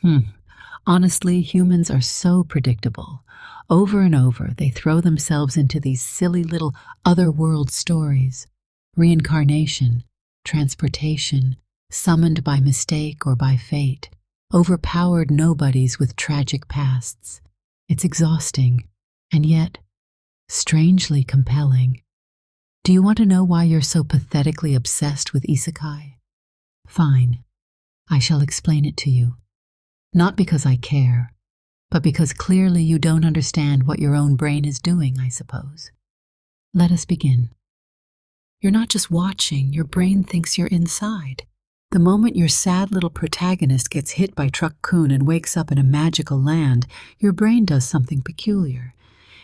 Hmm. Honestly, humans are so predictable. Over and over, they throw themselves into these silly little otherworld stories. Reincarnation, transportation, summoned by mistake or by fate, overpowered nobodies with tragic pasts. It's exhausting, and yet strangely compelling. Do you want to know why you're so pathetically obsessed with isekai? Fine, I shall explain it to you. Not because I care, but because clearly you don't understand what your own brain is doing, I suppose. Let us begin. You're not just watching, your brain thinks you're inside. The moment your sad little protagonist gets hit by Truck-kun and wakes up in a magical land, your brain does something peculiar.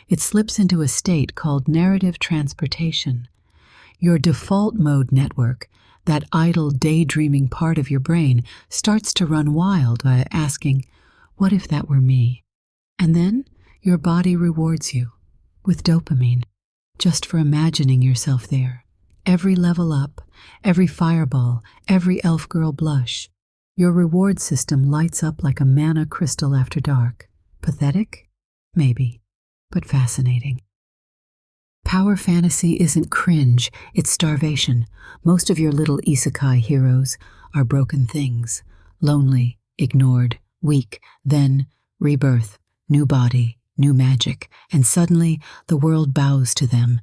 It slips into a state called narrative transportation. Your default mode network, that idle daydreaming part of your brain, starts to run wild by asking, what if that were me? And then your body rewards you with dopamine, just for imagining yourself there. Every level up, every fireball, every elf girl blush. Your reward system lights up like a mana crystal after dark. Pathetic? Maybe, but fascinating. Power fantasy isn't cringe, it's starvation. Most of your little isekai heroes are broken things. Lonely, ignored, weak, then rebirth, new body, new magic, and suddenly the world bows to them.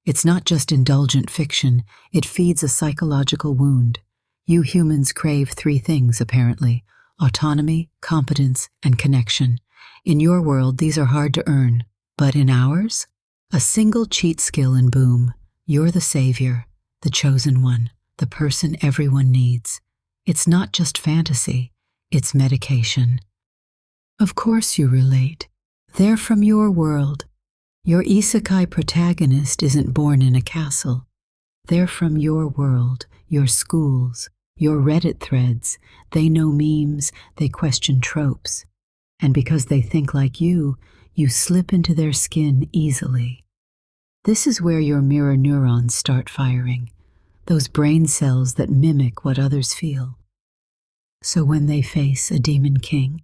It's not just indulgent fiction, it feeds a psychological wound. You humans crave three things, apparently: autonomy, competence, and connection. In your world, these are hard to earn. But in ours? A single cheat skill and boom, you're the savior, the chosen one, the person everyone needs. It's not just fantasy, it's medication. Of course you relate. They're from your world. Your isekai protagonist isn't born in a castle. They're from your world, your schools, your Reddit threads. They know memes, they question tropes. And because they think like you slip into their skin easily. This is where your mirror neurons start firing, those brain cells that mimic what others feel. So when they face a demon king,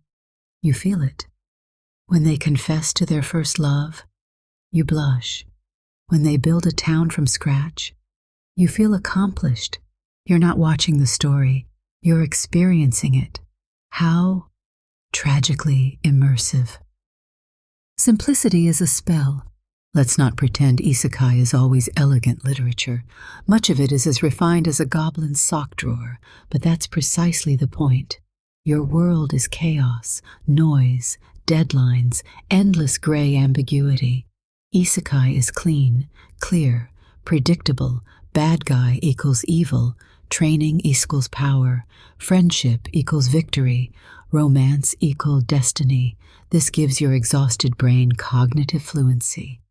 you feel it. When they confess to their first love, you blush. When they build a town from scratch, you feel accomplished. You're not watching the story, you're experiencing it. How tragically immersive. Simplicity is a spell. Let's not pretend isekai is always elegant literature. Much of it is as refined as a goblin's sock drawer, but that's precisely the point. Your world is chaos, noise, deadlines, endless gray ambiguity. Isekai is clean, clear, predictable. Bad guy equals evil, training equals power, friendship equals victory, romance equals destiny. This gives your exhausted brain cognitive fluency.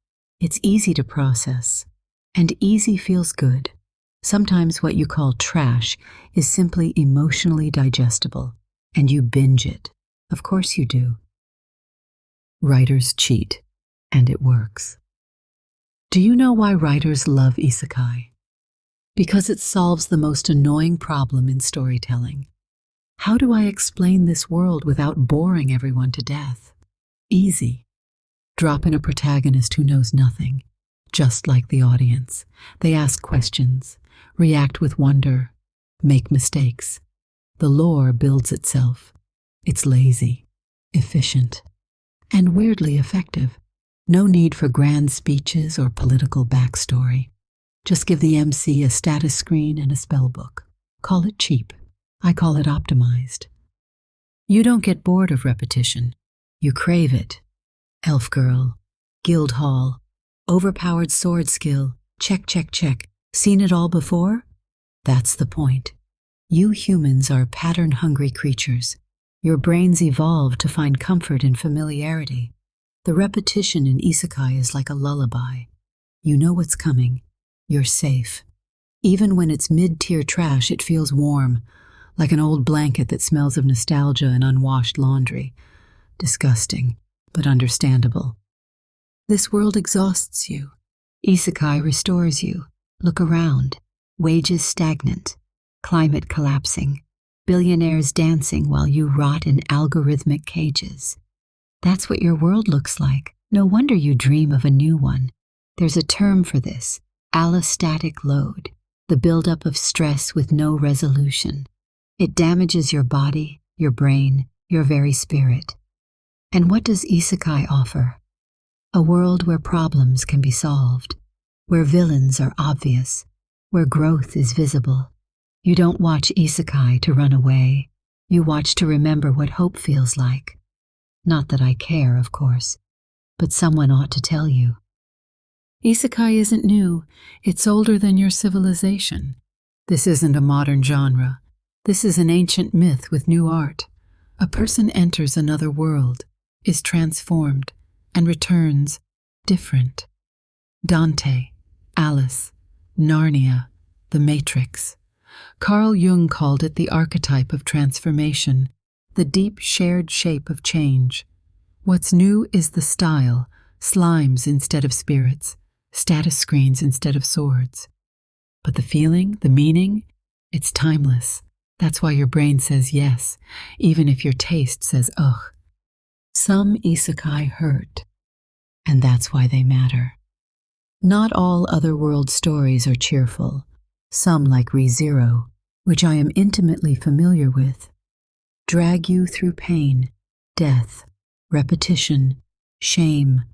It's easy to process, and easy feels good. Sometimes what you call trash is simply emotionally digestible, and you binge it. Of course you do. Writers cheat, and it works. Do you know why writers love isekai? Because it solves the most annoying problem in storytelling. How do I explain this world without boring everyone to death? Easy. Drop in a protagonist who knows nothing, just like the audience. They ask questions, react with wonder, make mistakes. The lore builds itself. It's lazy, efficient, and weirdly effective. No need for grand speeches or political backstory. Just give the MC a status screen and a spell book. Call it cheap. I call it optimized. You don't get bored of repetition. You crave it. Elf girl, guild hall, overpowered sword skill, check, check, check. Seen it all before? That's the point. You humans are pattern-hungry creatures. Your brains evolved to find comfort in familiarity. The repetition in isekai is like a lullaby. You know what's coming. You're safe. Even when it's mid-tier trash, it feels warm, like an old blanket that smells of nostalgia and unwashed laundry. Disgusting, but understandable. This world exhausts you. Isekai restores you. Look around. Wages stagnant. Climate collapsing. billionaires dancing while you rot in algorithmic cages. That's what your world looks like. No wonder you dream of a new one. There's a term for this: allostatic load, the buildup of stress with no resolution. It damages your body, your brain, your very spirit. And what does Isekai offer? A world where problems can be solved, where villains are obvious, where growth is visible. You don't watch Isekai to run away. You watch to remember what hope feels like. Not that I care, of course, but someone ought to tell you. Isekai isn't new. It's older than your civilization. This isn't a modern genre. This is an ancient myth with new art. A person enters another world, is transformed, and returns different. Dante, Alice, Narnia, The Matrix. Carl Jung called it the archetype of transformation, the deep shared shape of change. What's new is the style: slimes instead of spirits, status screens instead of swords. But the feeling, the meaning, it's timeless. That's why your brain says yes, even if your taste says ugh. Some isekai hurt, and that's why they matter. Not all otherworld stories are cheerful. Some, like ReZero, which I am intimately familiar with, drag you through pain, death, repetition, shame,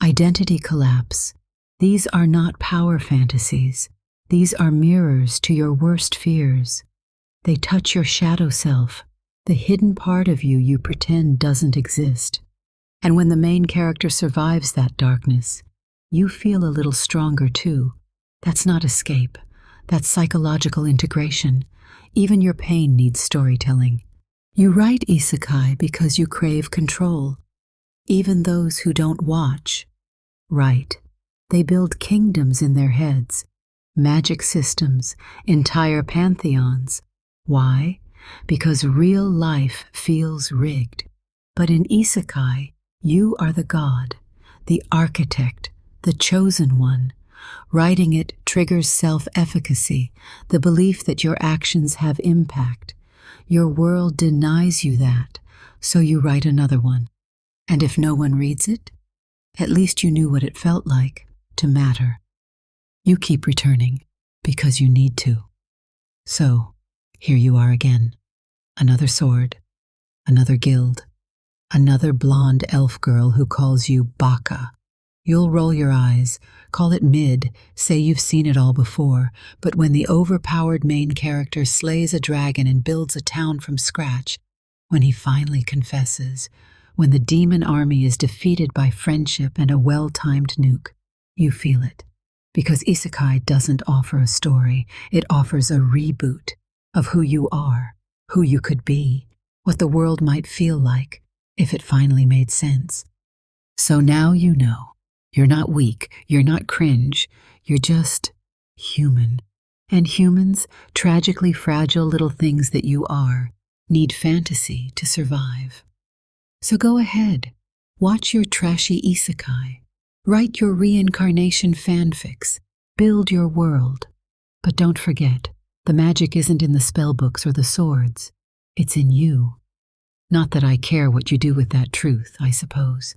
identity collapse. These are not power fantasies. These are mirrors to your worst fears. They touch your shadow self, the hidden part of you you pretend doesn't exist. And when the main character survives that darkness, you feel a little stronger too. That's not escape. That's psychological integration. Even your pain needs storytelling. You write isekai because you crave control. Even those who don't watch write. They build kingdoms in their heads, magic systems, entire pantheons. Why? Because real life feels rigged. But in isekai, you are the god, the architect, the chosen one. Writing it triggers self-efficacy, the belief that your actions have impact. Your world denies you that, so you write another one. And if no one reads it, at least you knew what it felt like to matter. You keep returning because you need to. So, here you are again. Another sword, another guild, another blonde elf girl who calls you Baka. You'll roll your eyes, call it mid, say you've seen it all before, but when the overpowered main character slays a dragon and builds a town from scratch, when he finally confesses, when the demon army is defeated by friendship and a well-timed nuke, you feel it. Because isekai doesn't offer a story, it offers a reboot of who you are, who you could be, what the world might feel like if it finally made sense. So now you know. You're not weak, you're not cringe, you're just human. And humans, tragically fragile little things that you are, need fantasy to survive. So go ahead, watch your trashy isekai, write your reincarnation fanfics, build your world. But don't forget, the magic isn't in the spellbooks or the swords, it's in you. Not that I care what you do with that truth, I suppose.